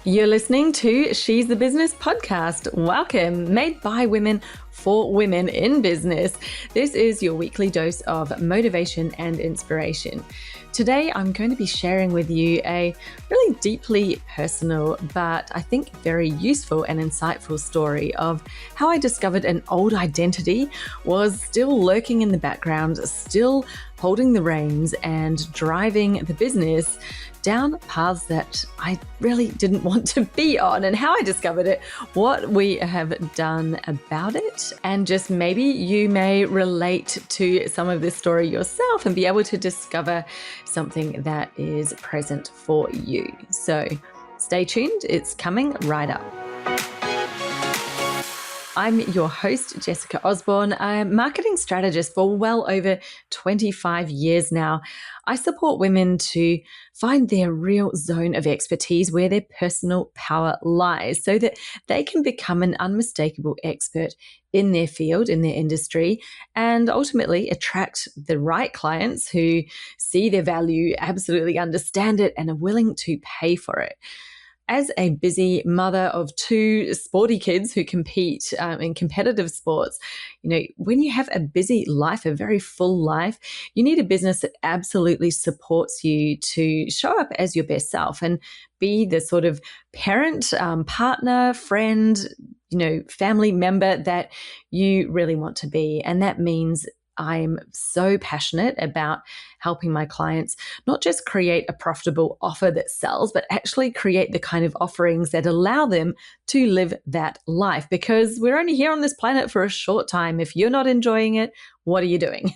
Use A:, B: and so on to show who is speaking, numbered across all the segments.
A: You're listening to She's the Business podcast. Welcome, made by women for women in business. This is your weekly dose of motivation and inspiration. Today, I'm going to be sharing with you a really deeply personal, but I think very useful and insightful story of how I discovered an old identity was still lurking in the background, still holding the reins and driving the business down paths that I really didn't want to be on, and how I discovered it, what we have done about it, and just maybe you may relate to some of this story yourself and be able to discover something that is present for you. So stay tuned, it's coming right up. I'm your host, Jessica Osborne. I'm a marketing strategist for well over 25 years now. I support women to find their real zone of expertise where their personal power lies so that they can become an unmistakable expert in their field, in their industry, and ultimately attract the right clients who see their value, absolutely understand it, and are willing to pay for it. As a busy mother of two sporty kids who compete in competitive sports, when you have a busy life, a very full life, you need a business that absolutely supports you to show up as your best self and be the sort of parent, partner, friend, family member that you really want to be. And that means I'm so passionate about helping my clients not just create a profitable offer that sells, but actually create the kind of offerings that allow them to live that life. Because we're only here on this planet for a short time. If you're not enjoying it, what are you doing?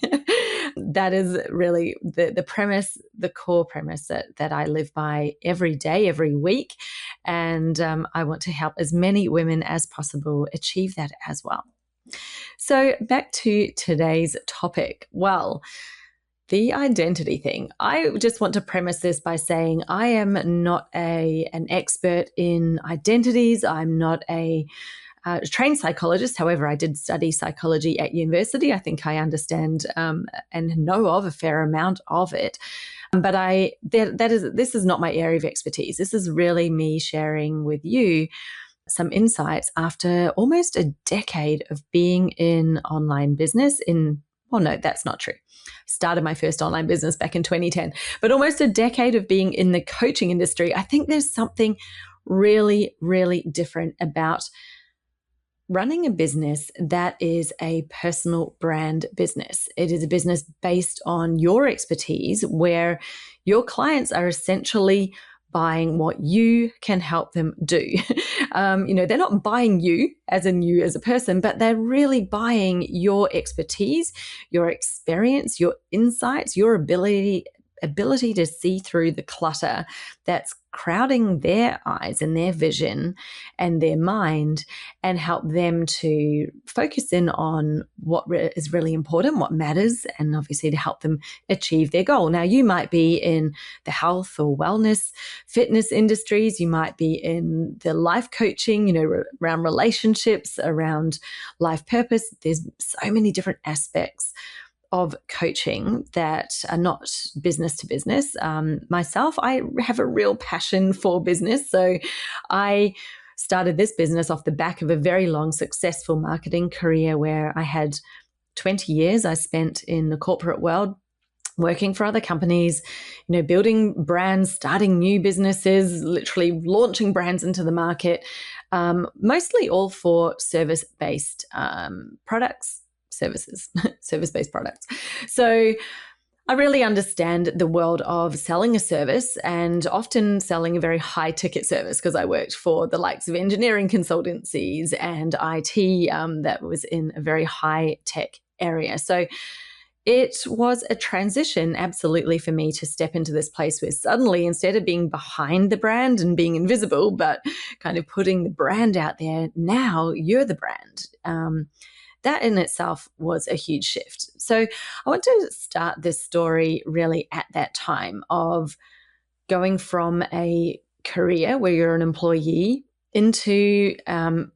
A: That is really the premise, the core premise that I live by every day, every week. And I want to help as many women as possible achieve that as well. So back to today's topic. Well, the identity thing. I just want to premise this by saying I am not an expert in identities. I'm not a trained psychologist. However, I did study psychology at university. I think I understand and know of a fair amount of it. But this is not my area of expertise. This is really me sharing with you some insights after almost a decade of being in online business well, no, that's not true. Started my first online business back in 2010, but almost a decade of being in the coaching industry. I think there's something really, really different about running a business that is a personal brand business. It is a business based on your expertise where your clients are essentially buying what you can help them do. They're not buying you as a person, but they're really buying your expertise, your experience, your insights, your ability to see through the clutter that's crowding their eyes and their vision and their mind, and help them to focus in on what is really important, what matters, and obviously to help them achieve their goal. Now, you might be in the health or wellness, fitness industries. You might be in the life coaching, around relationships, around life purpose. There's so many different aspects of coaching that are not business to business. Myself, I have a real passion for business. So I started this business off the back of a very long, successful marketing career where I had 20 years I spent in the corporate world, working for other companies, building brands, starting new businesses, literally launching brands into the market, mostly all for service-based service-based products. So I really understand the world of selling a service, and often selling a very high ticket service, because I worked for the likes of engineering consultancies and IT that was in a very high tech area. So it was a transition absolutely for me to step into this place where suddenly, instead of being behind the brand and being invisible, but kind of putting the brand out there, now you're the brand. That in itself was a huge shift. So I want to start this story really at that time of going from a career where you're an employee into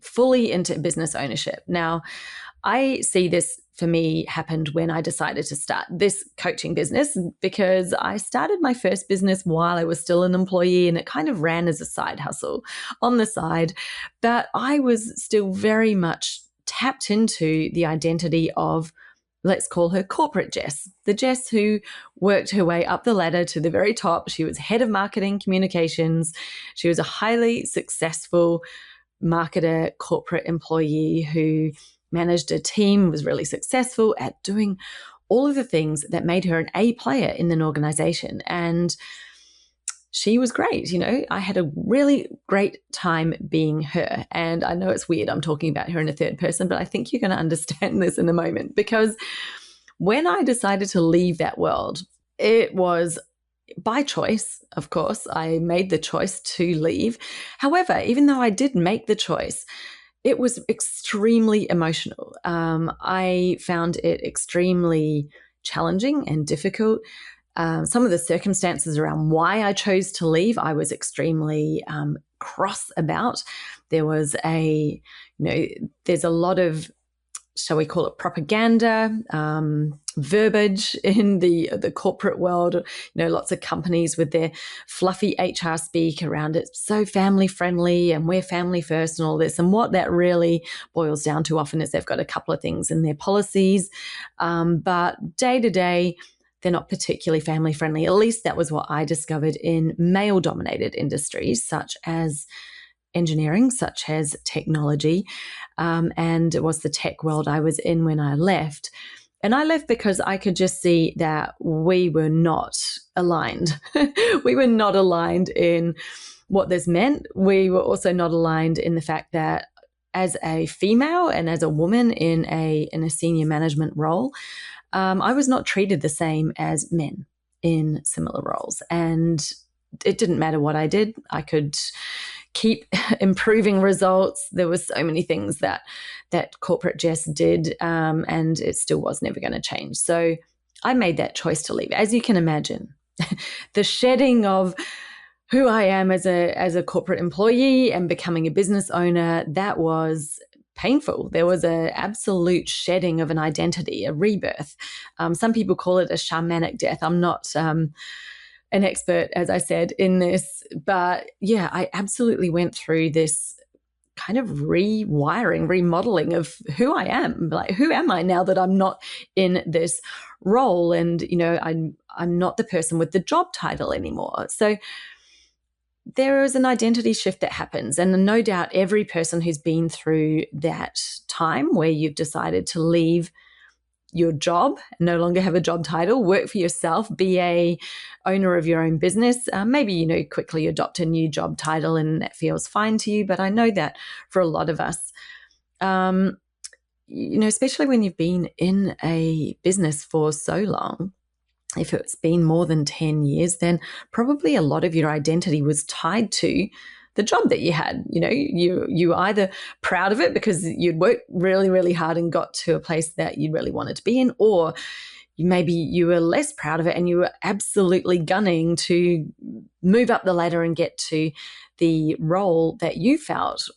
A: fully into business ownership. Now, I see this for me happened when I decided to start this coaching business, because I started my first business while I was still an employee, and it kind of ran as a side hustle on the side. But I was still very much tapped into the identity of, let's call her corporate Jess, the Jess who worked her way up the ladder to the very top. She was head of marketing communications. She was a highly successful marketer, corporate employee who managed a team, was really successful at doing all of the things that made her an A player in an organization. And she was great. I had a really great time being her. And I know it's weird, I'm talking about her in a third person, but I think you're going to understand this in a moment, because when I decided to leave that world, it was by choice. Of course, I made the choice to leave. However, even though I did make the choice, it was extremely emotional. I found it extremely challenging and difficult. Some of the circumstances around why I chose to leave, I was extremely cross about. There was there's a lot of, shall we call it, propaganda, verbiage in the corporate world. Lots of companies with their fluffy HR speak around it, so family friendly and we're family first and all this. And what that really boils down to often is they've got a couple of things in their policies, but day to day, they're not particularly family friendly. At least that was what I discovered in male dominated industries such as engineering, such as technology. And it was the tech world I was in when I left. And I left because I could just see that we were not aligned. We were not aligned in what this meant. We were also not aligned in the fact that as a female and as a woman in a senior management role, I was not treated the same as men in similar roles. And it didn't matter what I did. I could keep improving results. There were so many things that corporate Jess did, and it still was never going to change. So I made that choice to leave. As you can imagine, the shedding of who I am as a corporate employee and becoming a business owner, that was painful. There was an absolute shedding of an identity, a rebirth. Some people call it a shamanic death. I'm not an expert, as I said, in this, but yeah, I absolutely went through this kind of rewiring, remodeling of who I am. Like, who am I now that I'm not in this role? And I'm not the person with the job title anymore. So there is an identity shift that happens. And no doubt every person who's been through that time where you've decided to leave your job, no longer have a job title, work for yourself, be a owner of your own business, maybe, quickly adopt a new job title and that feels fine to you. But I know that for a lot of us, especially when you've been in a business for so long, if it's been more than 10 years, then probably a lot of your identity was tied to the job that you had. You were either proud of it because you'd worked really, really hard and got to a place that you really wanted to be in, or maybe you were less proud of it and you were absolutely gunning to move up the ladder and get to the role that you felt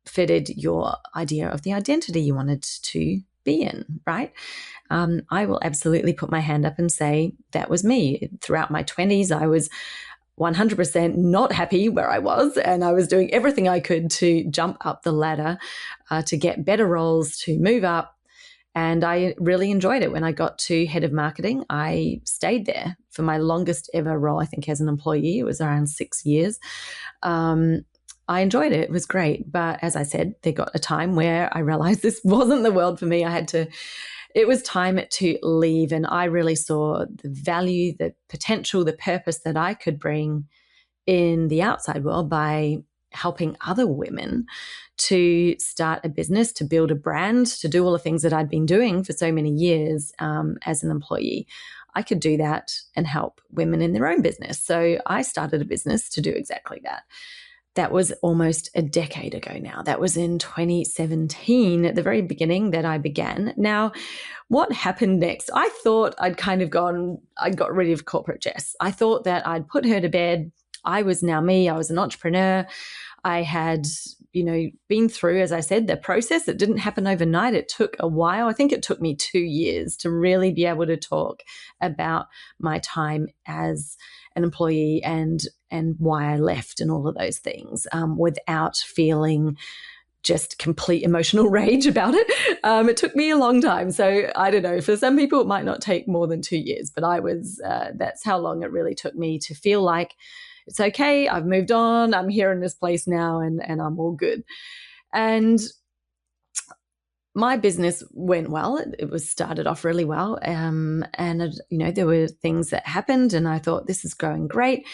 A: fitted your idea of the identity you wanted to be in, right? I will absolutely put my hand up and say that was me. Throughout my 20s, I was 100% not happy where I was, and I was doing everything I could to jump up the ladder, to get better roles, to move up. And I really enjoyed it. When I got to head of marketing, I stayed there for my longest ever role, I think, as an employee. It was around 6 years. I enjoyed it. It was great. But as I said, there got a time where I realized this wasn't the world for me. It was time to leave. And I really saw the value, the potential, the purpose that I could bring in the outside world by helping other women to start a business, to build a brand, to do all the things that I'd been doing for so many years as an employee. I could do that and help women in their own business. So I started a business to do exactly that. That was almost a decade ago now. That was in 2017, at the very beginning that I began. Now, what happened next? I thought I'd got rid of corporate Jess. I thought that I'd put her to bed. I was now me. I was an entrepreneur. I had, been through, as I said, the process. It didn't happen overnight. It took a while. I think it took me 2 years to really be able to talk about my time as an employee and why I left and all of those things, without feeling just complete emotional rage about it. It took me a long time. So I don't know, for some people, it might not take more than 2 years, but that's how long it really took me to feel like it's okay. I've moved on. I'm here in this place now and I'm all good. And my business went well. It was started off really well. There were things that happened and I thought, this is going great.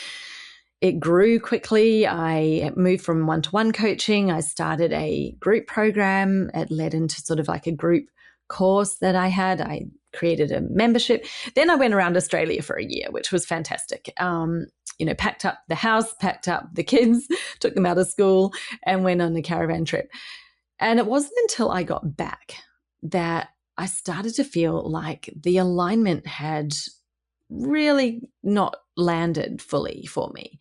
A: It grew quickly. I moved from one-to-one coaching. I started a group program. It led into sort of like a group course that I had. I created a membership. Then I went around Australia for a year, which was fantastic. Packed up the house, packed up the kids, took them out of school and went on a caravan trip. And it wasn't until I got back that I started to feel like the alignment had really not landed fully for me.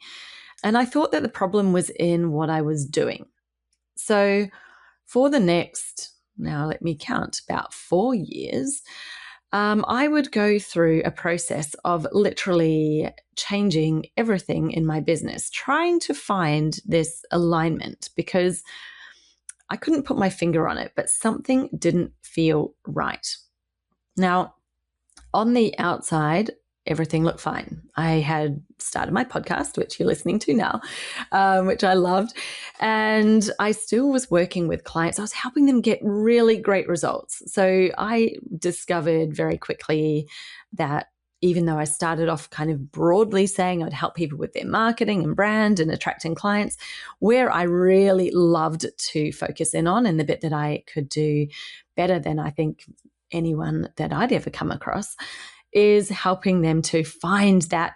A: And I thought that the problem was in what I was doing. So for the next, now let me count, about 4 years, I would go through a process of literally changing everything in my business, trying to find this alignment because I couldn't put my finger on it, but something didn't feel right. Now, on the outside, everything looked fine. I had started my podcast, which you're listening to now, which I loved. And I still was working with clients. I was helping them get really great results. So I discovered very quickly that even though I started off kind of broadly saying I'd help people with their marketing and brand and attracting clients, where I really loved to focus in on and the bit that I could do better than I think anyone that I'd ever come across is helping them to find that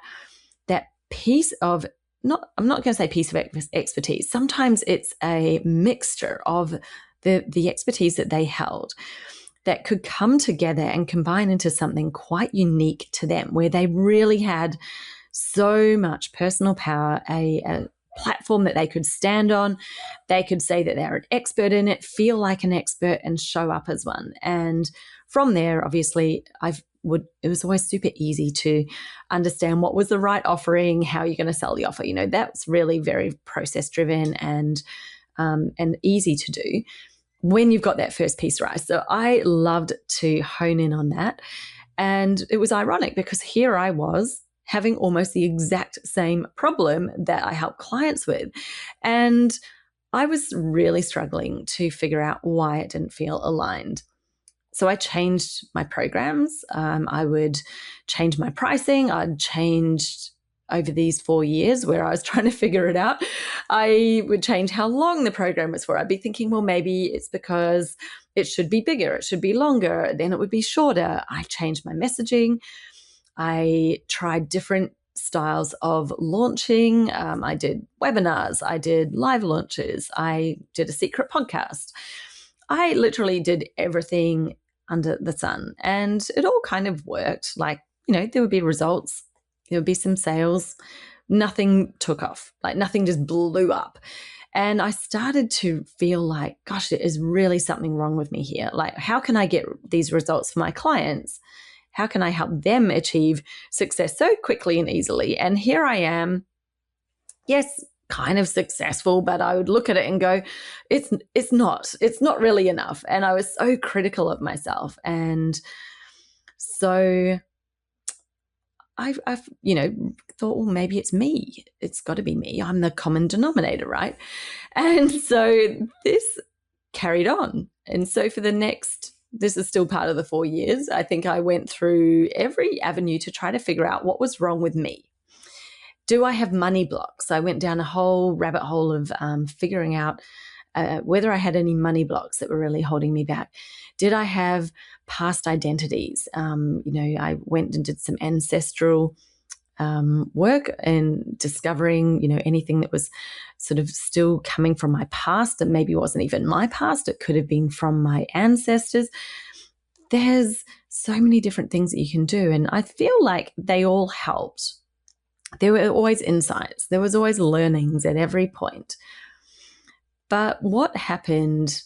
A: piece of, I'm not going to say piece of expertise. Sometimes it's a mixture of the expertise that they held that could come together and combine into something quite unique to them, where they really had so much personal power, a platform that they could stand on. They could say that they're an expert in it, feel like an expert, and show up as one. And from there, obviously, it was always super easy to understand what was the right offering, how you're going to sell the offer. That's really very process driven and easy to do when you've got that first piece right. So I loved to hone in on that. And it was ironic because here I was having almost the exact same problem that I help clients with. And I was really struggling to figure out why it didn't feel aligned. So I changed my programs. I would change my pricing. I'd changed over these 4 years where I was trying to figure it out. I would change how long the program was for. I'd be thinking, well, maybe it's because it should be bigger. It should be longer. Then it would be shorter. I changed my messaging. I tried different styles of launching. I did webinars. I did live launches. I did a secret podcast. I literally did everything under the sun and it all kind of worked. Like, there would be results, there would be some sales, nothing took off, like nothing just blew up. And I started to feel like, gosh, there is really something wrong with me here. Like, how can I get these results for my clients? How can I help them achieve success so quickly and easily? And here I am, yes, kind of successful, but I would look at it and go, it's not really enough. And I was so critical of myself. And so I've thought, well, maybe it's me. It's got to be me. I'm the common denominator, right? And so this carried on. And so for this is still part of the 4 years, I think I went through every avenue to try to figure out what was wrong with me. Do I have money blocks? I went down a whole rabbit hole of figuring out whether I had any money blocks that were really holding me back. Did I have past identities? I went and did some ancestral work and discovering, anything that was sort of still coming from my past and maybe wasn't even my past. It could have been from my ancestors. There's so many different things that you can do. And I feel like they all helped. There were always insights. There was always learnings at every point. But what happened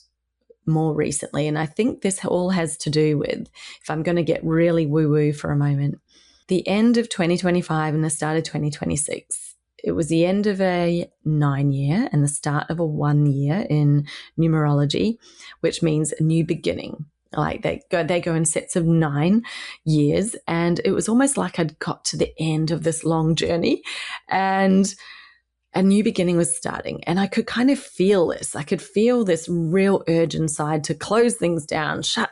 A: more recently, and I think this all has to do with, if I'm going to get really woo-woo for a moment, the end of 2025 and the start of 2026. It was the end of a 9-year and the start of a 1-year in numerology, which means a new beginning. Like they go in sets of 9 years, and it was almost like I'd got to the end of this long journey, and a new beginning was starting. And I could kind of feel this. I could feel this real urge inside to close things down, shut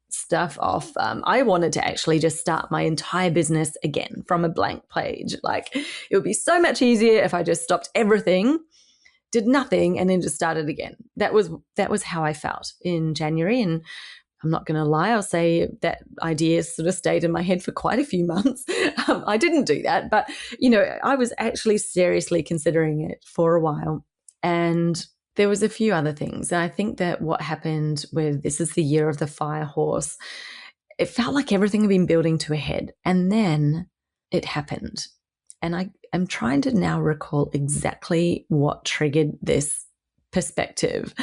A: stuff off. I wanted to actually just start my entire business again from a blank page. Like, it would be so much easier if I just stopped everything, did nothing, and then just started again. That was how I felt in January. And I'm not going to lie, I'll say that idea sort of stayed in my head for quite a few months. I didn't do that, but, I was actually seriously considering it for a while. And there was a few other things. And I think that what happened with this is the year of the fire horse, it felt like everything had been building to a head. And then it happened. And I am trying to now recall exactly what triggered this perspective.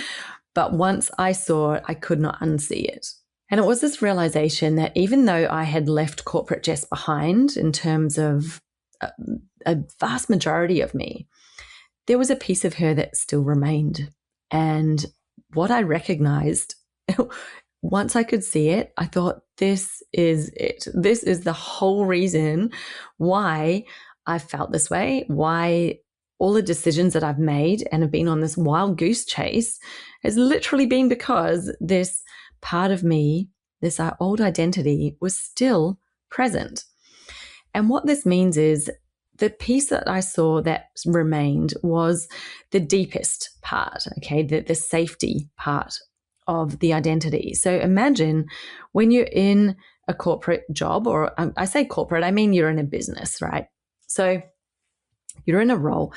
A: But once I saw it, I could not unsee it. And it was this realization that even though I had left corporate Jess behind in terms of a vast majority of me, there was a piece of her that still remained. And what I recognized, once I could see it, I thought, this is it. This is the whole reason why I felt this way, why all the decisions that I've made and have been on this wild goose chase has literally been because this part of me, this old identity, was still present. And what this means is the piece that I saw that remained was the deepest part, okay, the safety part of the identity. So imagine when you're in a corporate job, or I say corporate, I mean you're in a business, right? So you're in a role.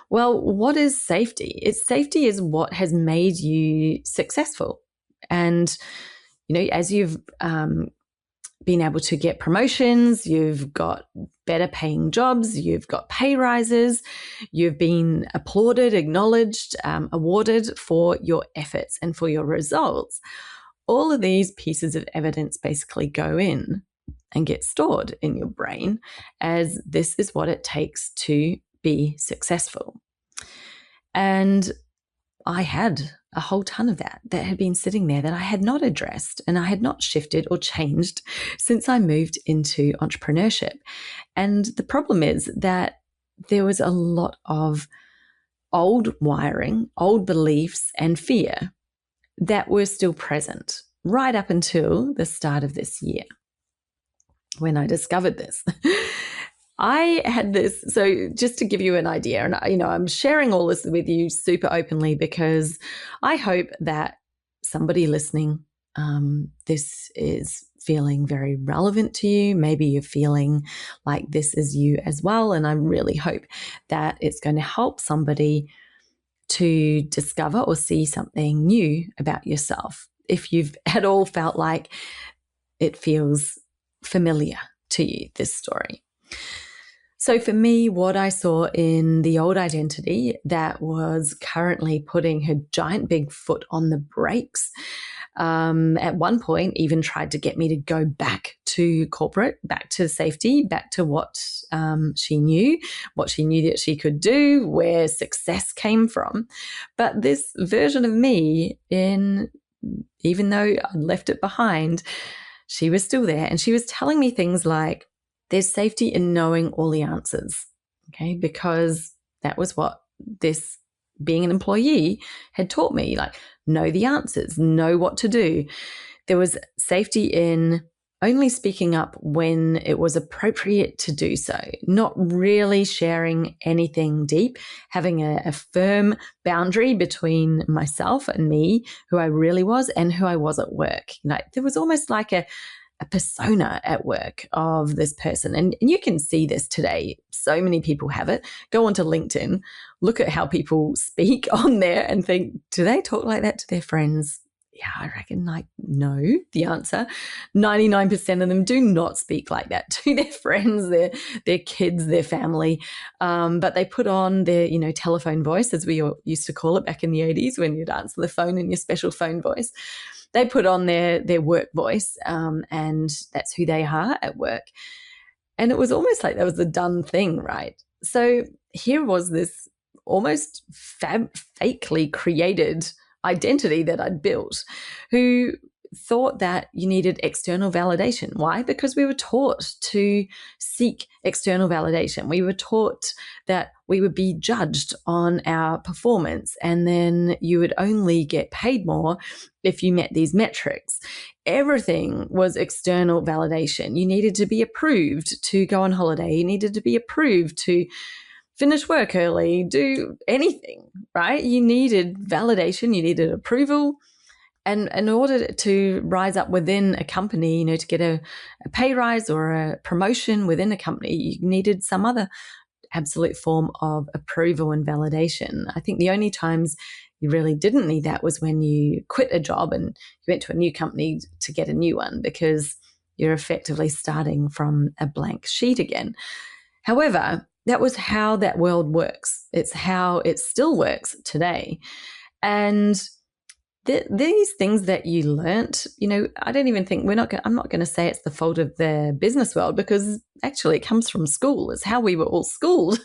A: Well, what is safety? Safety is what has made you successful. And, as you've been able to get promotions, you've got better paying jobs, you've got pay rises, you've been applauded, acknowledged, awarded for your efforts and for your results. All of these pieces of evidence basically go in and get stored in your brain as this is what it takes to be successful. And I had a whole ton of that had been sitting there that I had not addressed and I had not shifted or changed since I moved into entrepreneurship. And the problem is that there was a lot of old wiring, old beliefs and fear that were still present right up until the start of this year when I discovered this. I had this, so just to give you an idea, and I'm sharing all this with you super openly because I hope that somebody listening, this is feeling very relevant to you. Maybe you're feeling like this is you as well, and I really hope that it's going to help somebody to discover or see something new about yourself. If you've at all felt like it feels familiar to you, this story. So for me, what I saw in the old identity that was currently putting her giant big foot on the brakes, at one point even tried to get me to go back to corporate, back to safety, back to what she knew that she could do, where success came from. But this version of me, even though I left it behind, she was still there, and she was telling me things like, there's safety in knowing all the answers, okay? Because that was what this being an employee had taught me, like, know the answers, know what to do. There was safety in only speaking up when it was appropriate to do so, not really sharing anything deep, having a firm boundary between myself and me, who I really was and who I was at work. There was almost like a persona at work of this person. And you can see this today. So many people have it. Go onto LinkedIn, look at how people speak on there and think, do they talk like that to their friends? Yeah, I reckon no, the answer. 99% of them do not speak like that to their friends, their kids, their family. But they put on their, telephone voice, as we used to call it back in the 80s when you'd answer the phone in your special phone voice. They put on their work voice, and that's who they are at work. And it was almost like that was a done thing, right? So here was this almost fakely created identity that I'd built, who thought that you needed external validation. Why? Because we were taught to seek external validation. We were taught that we would be judged on our performance, and then you would only get paid more if you met these metrics. Everything was external validation. You needed to be approved to go on holiday. You needed to be approved to finish work early, do anything, right? You needed validation, you needed approval. And in order to rise up within a company, to get a pay rise or a promotion within a company, you needed some other absolute form of approval and validation. I think the only times you really didn't need that was when you quit a job and you went to a new company to get a new one, because you're effectively starting from a blank sheet again. However, that was how that world works. It's how it still works today. And these things that you learnt, I don't even think I'm not going to say it's the fault of the business world, because actually it comes from school. It's how we were all schooled.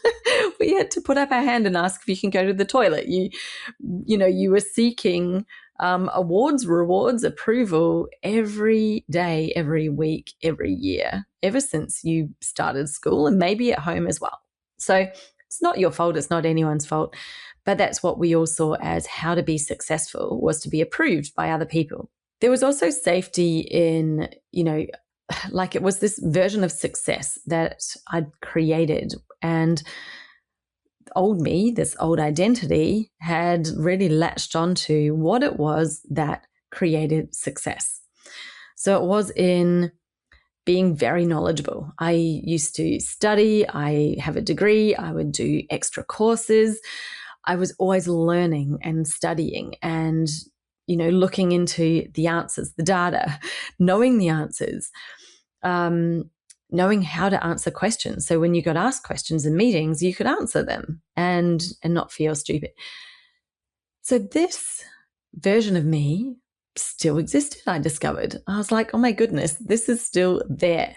A: We had to put up our hand and ask if you can go to the toilet. You were seeking awards, rewards, approval every day, every week, every year, ever since you started school, and maybe at home as well. So it's not your fault. It's not anyone's fault. But that's what we all saw as how to be successful, was to be approved by other people. There was also safety in, it was this version of success that I'd created. And old me, this old identity, had really latched onto what it was that created success. So it was in being very knowledgeable. I used to study, I have a degree, I would do extra courses. I was always learning and studying and, looking into the answers, the data, knowing the answers, knowing how to answer questions. So when you got asked questions in meetings, you could answer them and not feel stupid. So this version of me still existed, I discovered. I was like, oh my goodness, this is still there.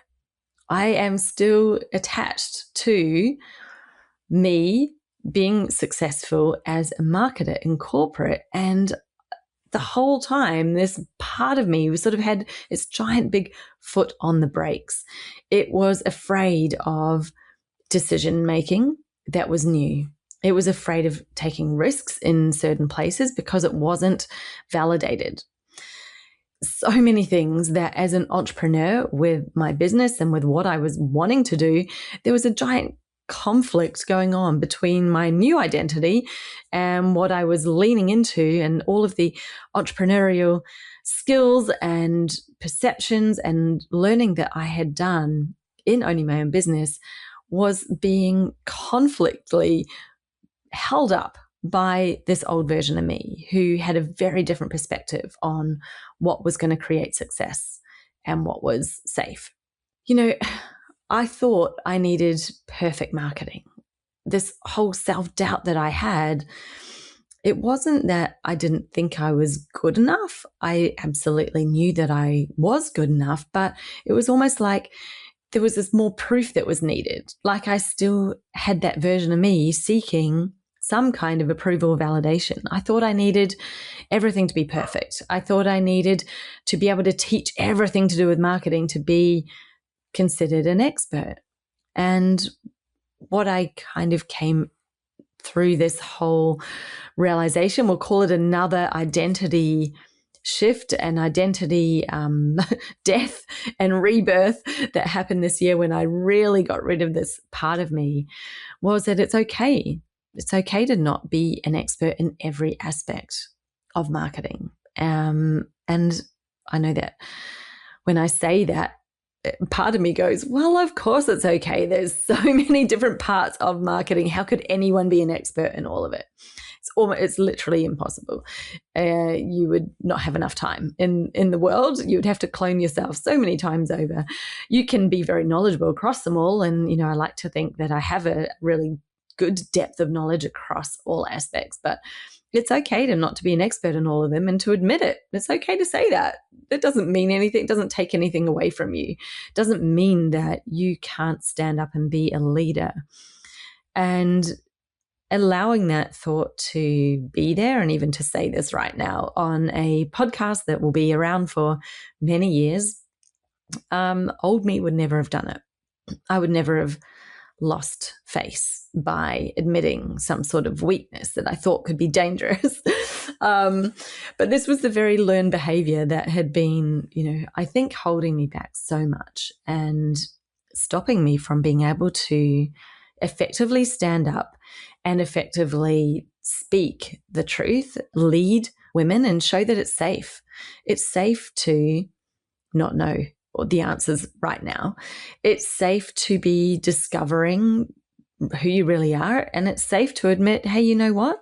A: I am still attached to me being successful as a marketer in corporate. And the whole time, this part of me was sort of had its giant big foot on the brakes. It was afraid of decision making that was new. It was afraid of taking risks in certain places because it wasn't validated. So many things that as an entrepreneur with my business and with what I was wanting to do, there was a giant conflict going on between my new identity and what I was leaning into, and all of the entrepreneurial skills and perceptions and learning that I had done in owning my own business was being conflictly held up by this old version of me who had a very different perspective on what was going to create success and what was safe. I thought I needed perfect marketing. This whole self-doubt that I had, it wasn't that I didn't think I was good enough. I absolutely knew that I was good enough, but it was almost like there was this more proof that was needed. Like I still had that version of me seeking some kind of approval or validation. I thought I needed everything to be perfect. I thought I needed to be able to teach everything to do with marketing to be considered an expert. And what I kind of came through this whole realization, we'll call it another identity shift and identity death and rebirth that happened this year when I really got rid of this part of me, was that it's okay. It's okay to not be an expert in every aspect of marketing. And I know that when I say that, part of me goes, well, of course it's okay. There's so many different parts of marketing. How could anyone be an expert in all of it? It's literally impossible. You would not have enough time in the world. You would have to clone yourself so many times over. You can be very knowledgeable across them all. And, I like to think that I have a really good depth of knowledge across all aspects, but it's okay to not to be an expert in all of them and to admit it. It's okay to say that. It doesn't mean anything. It doesn't take anything away from you. It doesn't mean that you can't stand up and be a leader. And allowing that thought to be there, and even to say this right now on a podcast that will be around for many years, old me would never have done it. I would never have lost face by admitting some sort of weakness that I thought could be dangerous. But this was the very learned behavior that had been, I think holding me back so much and stopping me from being able to effectively stand up and effectively speak the truth, lead women, and show that it's safe. It's safe to not know the answers right now. It's safe to be discovering who you really are, and it's safe to admit, hey, you know what?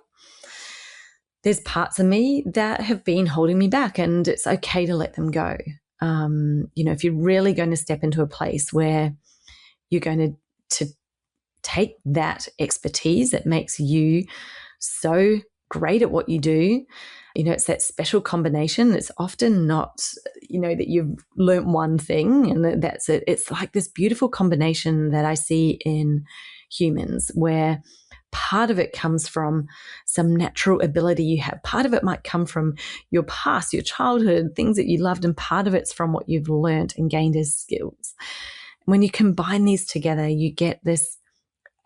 A: There's parts of me that have been holding me back, and it's okay to let them go. If you're really going to step into a place where you're going to take that expertise that makes you so great at what you do, it's that special combination. It's often not, that you've learnt one thing and that's it. It's like this beautiful combination that I see in humans where part of it comes from some natural ability you have. Part of it might come from your past, your childhood, things that you loved, and part of it's from what you've learnt and gained as skills. When you combine these together, you get this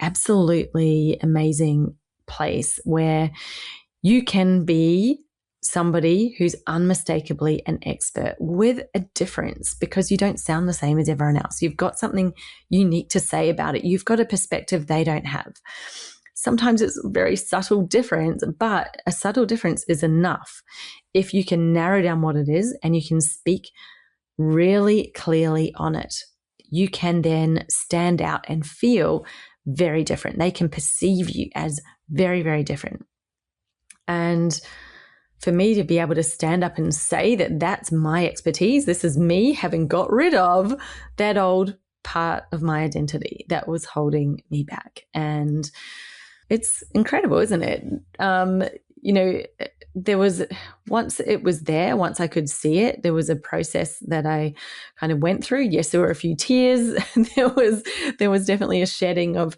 A: absolutely amazing place where you can be somebody who's unmistakably an expert with a difference, because you don't sound the same as everyone else. You've got something unique to say about it. You've got a perspective they don't have. Sometimes it's a very subtle difference, but a subtle difference is enough if you can narrow down what it is and you can speak really clearly on it. You can then stand out and feel very different. They can perceive you as very, very different. And for me to be able to stand up and say that that's my expertise, this is me having got rid of that old part of my identity that was holding me back. And it's incredible, isn't it? There was, once it was there, once I could see it, there was a process that I kind of went through. Yes, there were a few tears. there was definitely a shedding of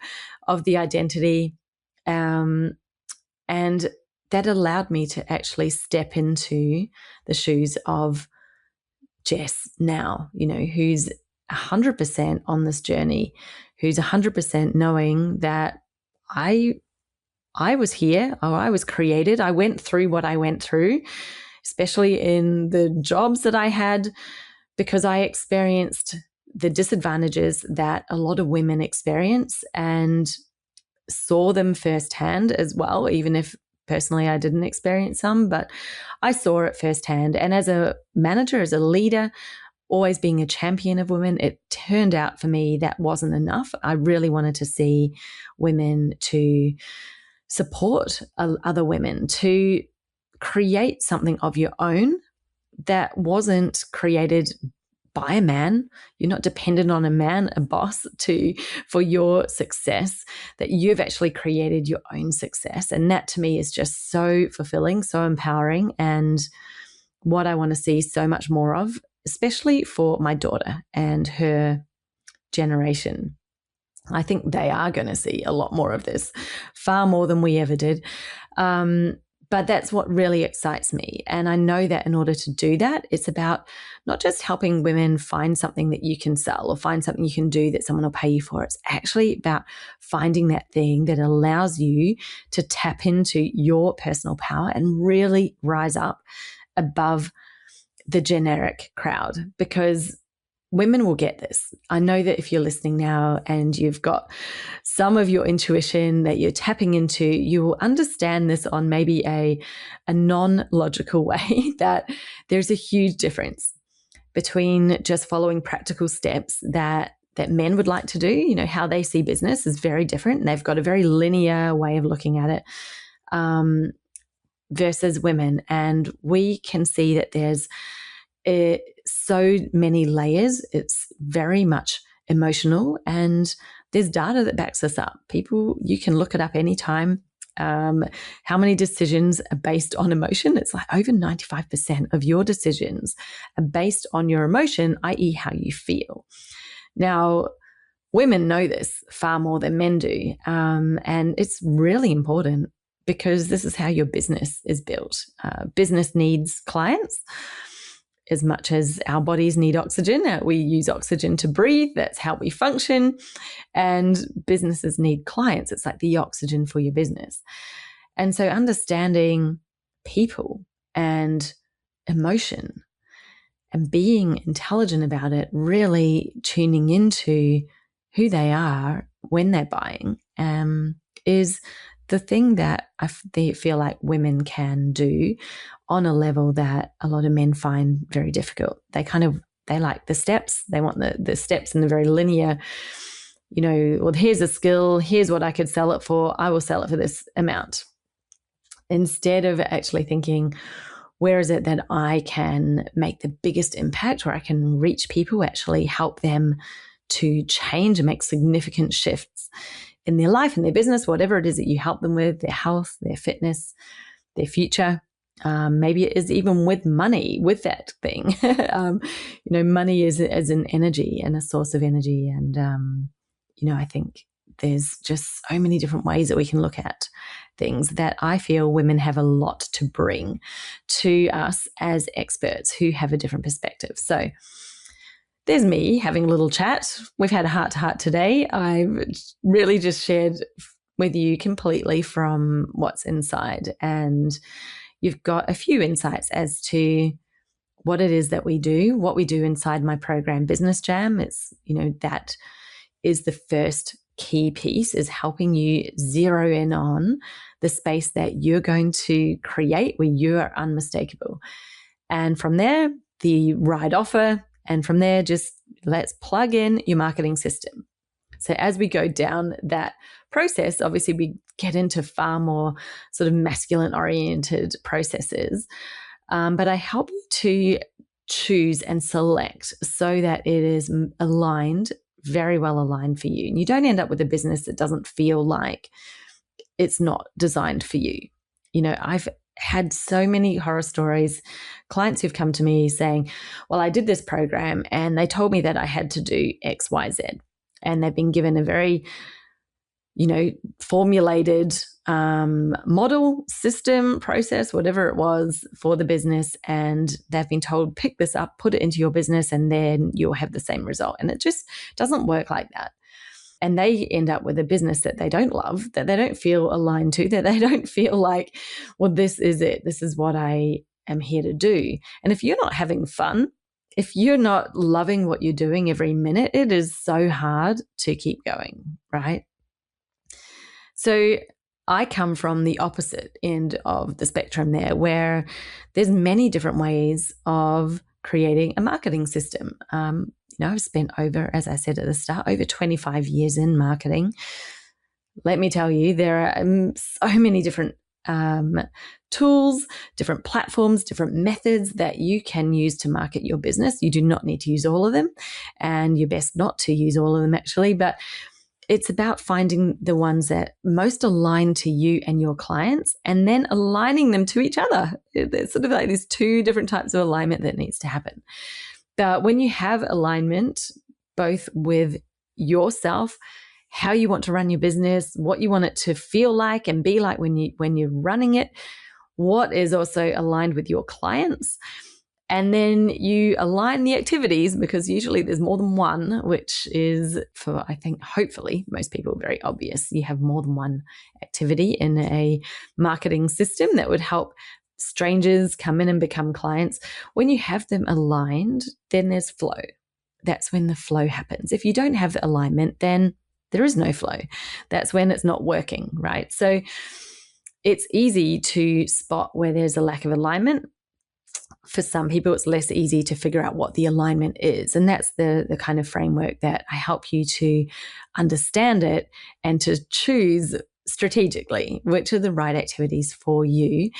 A: the identity. And that allowed me to actually step into the shoes of Jess now, who's 100% on this journey, who's 100% knowing that I was here, or I was created. I went through what I went through, especially in the jobs that I had, because I experienced the disadvantages that a lot of women experience and saw them firsthand as well, even if personally I didn't experience some, but I saw it firsthand. And as a manager, as a leader, always being a champion of women, it turned out for me that wasn't enough. I really wanted to see women to support other women, to create something of your own that wasn't created by a man. You're not dependent on a man, a boss, for your success, that you've actually created your own success. And that to me is just so fulfilling, so empowering, and what I want to see so much more of, especially for my daughter and her generation. I think they are going to see a lot more of this, far more than we ever did. But that's what really excites me. And I know that in order to do that, it's about not just helping women find something that you can sell or find something you can do that someone will pay you for. It's actually about finding that thing that allows you to tap into your personal power and really rise up above the generic crowd, because women will get this. I know that if you're listening now and you've got some of your intuition that you're tapping into, you will understand this on maybe a non-logical way, that there's a huge difference between just following practical steps that men would like to do. How they see business is very different. And they've got a very linear way of looking at it. versus women. And we can see that there's so many layers. It's very much emotional, and there's data that backs this up. People, you can look it up anytime. How many decisions are based on emotion? It's like over 95% of your decisions are based on your emotion, i.e. how you feel. Now, women know this far more than men do. And it's really important because this is how your business is built. Business needs clients as much as our bodies need oxygen. We use oxygen to breathe. That's how we function. And businesses need clients. It's like the oxygen for your business. And so understanding people and emotion and being intelligent about it, really tuning into who they are when they're buying, is the thing that I feel like women can do on a level that a lot of men find very difficult. They like the steps. They want the steps in the very linear, well, here's a skill. Here's what I could sell it for. I will sell it for this amount. Instead of actually thinking, where is it that I can make the biggest impact, where I can reach people, actually help them to change and make significant shifts in their life, in their business, whatever it is that you help them with, their health, their fitness, their future. Maybe it is even with money, with that thing. Money is an energy and a source of energy. And, I think there's just so many different ways that we can look at things that I feel women have a lot to bring to us as experts who have a different perspective. So there's me having a little chat. We've had a heart-to-heart today. I've really just shared with you completely from what's inside, and you've got a few insights as to what it is that we do, what we do inside my program, Business Jam. It's, that is the first key piece, is helping you zero in on the space that you're going to create where you are unmistakable. And from there, the right offer. And from there, just let's plug in your marketing system. So as we go down that process, obviously we get into far more sort of masculine-oriented processes. But I help you to choose and select so that it is aligned, very well aligned for you. And you don't end up with a business that doesn't feel like it's not designed for you. I've had so many horror stories, clients who've come to me saying, well, I did this program and they told me that I had to do X, Y, Z. And they've been given a very, formulated model, system, process, whatever it was for the business. And they've been told, pick this up, put it into your business, and then you'll have the same result. And it just doesn't work like that. And they end up with a business that they don't love, that they don't feel aligned to, that they don't feel like, well, this is it. This is what I am here to do. And if you're not having fun, if you're not loving what you're doing every minute, it is so hard to keep going, right? So I come from the opposite end of the spectrum there, where there's many different ways of creating a marketing system. I've spent over, as I said at the start, over 25 years in marketing. Let me tell you, there are so many different tools, different platforms, different methods that you can use to market your business. You do not need to use all of them, and you're best not to use all of them actually, but it's about finding the ones that most align to you and your clients, and then aligning them to each other. There's sort of like these two different types of alignment that needs to happen. But when you have alignment, both with yourself, how you want to run your business, what you want it to feel like and be like when you're running it, what is also aligned with your clients, and then you align the activities, because usually there's more than one, which is, for, I think, hopefully most people, very obvious. You have more than one activity in a marketing system that would help strangers come in and become clients. When you have them aligned, then there's flow. That's when the flow happens. If you don't have the alignment, then there is no flow. That's when it's not working, right? So it's easy to spot where there's a lack of alignment. For some people, it's less easy to figure out what the alignment is. And that's the kind of framework that I help you to understand it and to choose strategically which are the right activities for you,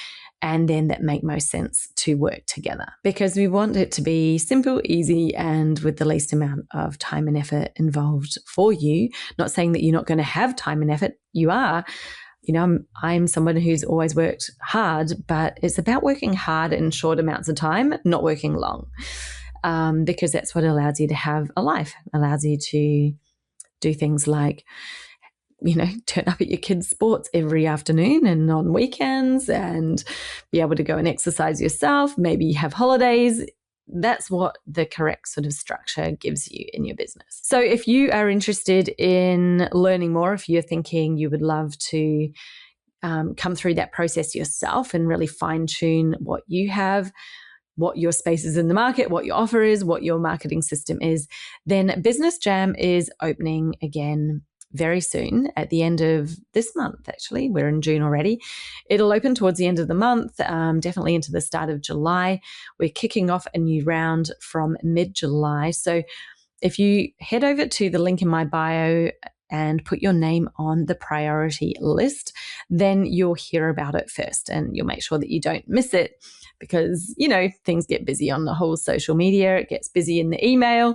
A: and then that make most sense to work together, because we want it to be simple, easy, and with the least amount of time and effort involved for you. Not saying that you're not going to have time and effort. You are. I'm someone who's always worked hard, but it's about working hard in short amounts of time, not working long, because that's what allows you to have a life, allows you to do things like, turn up at your kids' sports every afternoon and on weekends, and be able to go and exercise yourself, maybe have holidays. That's what the correct sort of structure gives you in your business. So if you are interested in learning more, if you're thinking you would love to come through that process yourself and really fine tune what you have, what your space is in the market, what your offer is, what your marketing system is, then Business Jam is opening again very soon, at the end of this month. Actually, we're in June already. It'll open towards the end of the month, definitely into the start of July. We're kicking off a new round from mid-July. So if you head over to the link in my bio and put your name on the priority list, then you'll hear about it first, and you'll make sure that you don't miss it, because, things get busy on the whole social media. It gets busy in the email,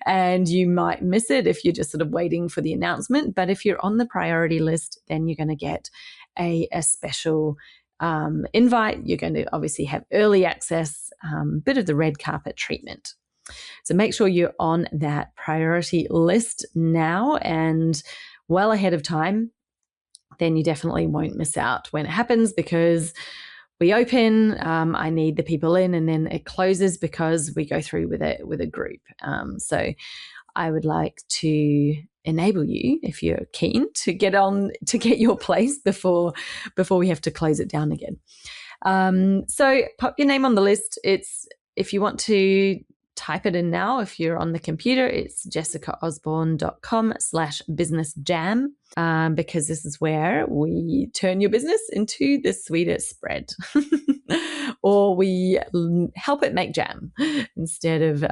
A: and you might miss it if you're just sort of waiting for the announcement. But if you're on the priority list, then you're going to get a special invite. You're going to obviously have early access, bit of the red carpet treatment. So make sure you're on that priority list now and well ahead of time. Then you definitely won't miss out when it happens, because we open, I need the people in, and then it closes because we go through with a group. So I would like to enable you, if you're keen, to get your place before we have to close it down again. So pop your name on the list. If you want to type it in now, if you're on the computer, it's jessicaosborne.com/businessjam, because this is where we turn your business into the sweetest spread, or we help it make jam instead of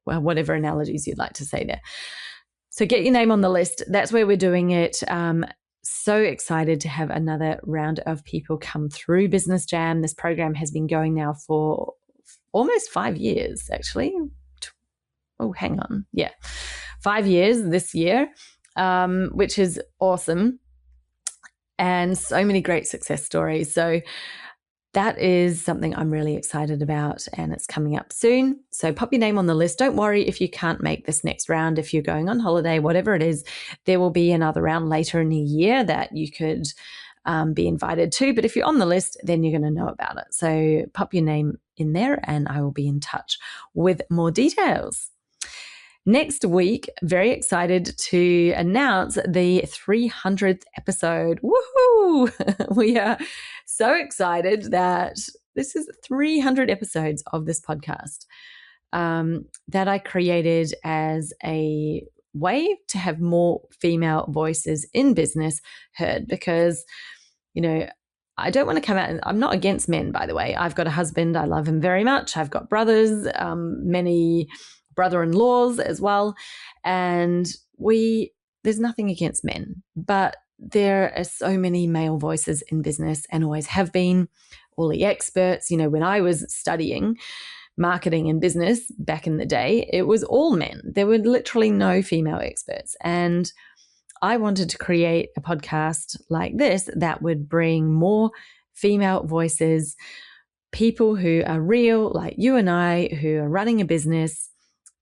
A: whatever analogies you'd like to say there. So get your name on the list. That's where we're doing it. So excited to have another round of people come through Business Jam. This program has been going now for almost 5 years, actually. Oh, hang on. Yeah, 5 years this year, which is awesome. And so many great success stories. So that is something I'm really excited about, and it's coming up soon. So pop your name on the list. Don't worry if you can't make this next round. If you're going on holiday, whatever it is, there will be another round later in the year that you could be invited to. But if you're on the list, then you're going to know about it. So pop your name in there, and I will be in touch with more details. Next week, very excited to announce the 300th episode. Woohoo! We are so excited that this is 300 episodes of this podcast that I created as a way to have more female voices in business heard, because, I don't want to come out, and I'm not against men, by the way. I've got a husband. I love him very much. I've got brothers, many brother-in-laws as well. And there's nothing against men, but there are so many male voices in business, and always have been. All the experts, when I was studying marketing and business back in the day, it was all men. There were literally no female experts. And I wanted to create a podcast like this that would bring more female voices, people who are real, like you and I, who are running a business,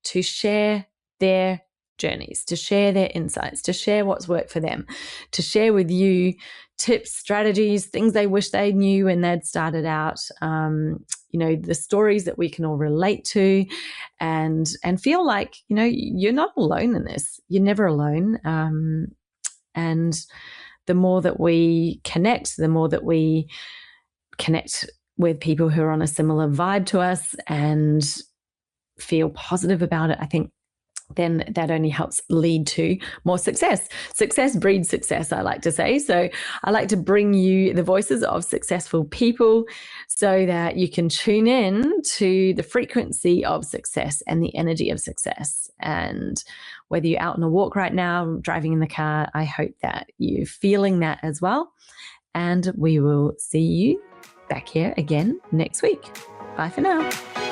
A: to share their journeys, to share their insights, to share what's worked for them, to share with you tips, strategies, things they wish they knew when they'd started out, the stories that we can all relate to, and feel like, you're not alone in this. You're never alone. And the more that we connect, with people who are on a similar vibe to us and feel positive about it, I think then that only helps lead to more success. Success breeds success, I like to say. So I like to bring you the voices of successful people so that you can tune in to the frequency of success and the energy of success. And whether you're out on a walk right now, driving in the car, I hope that you're feeling that as well. And we will see you back here again next week. Bye for now.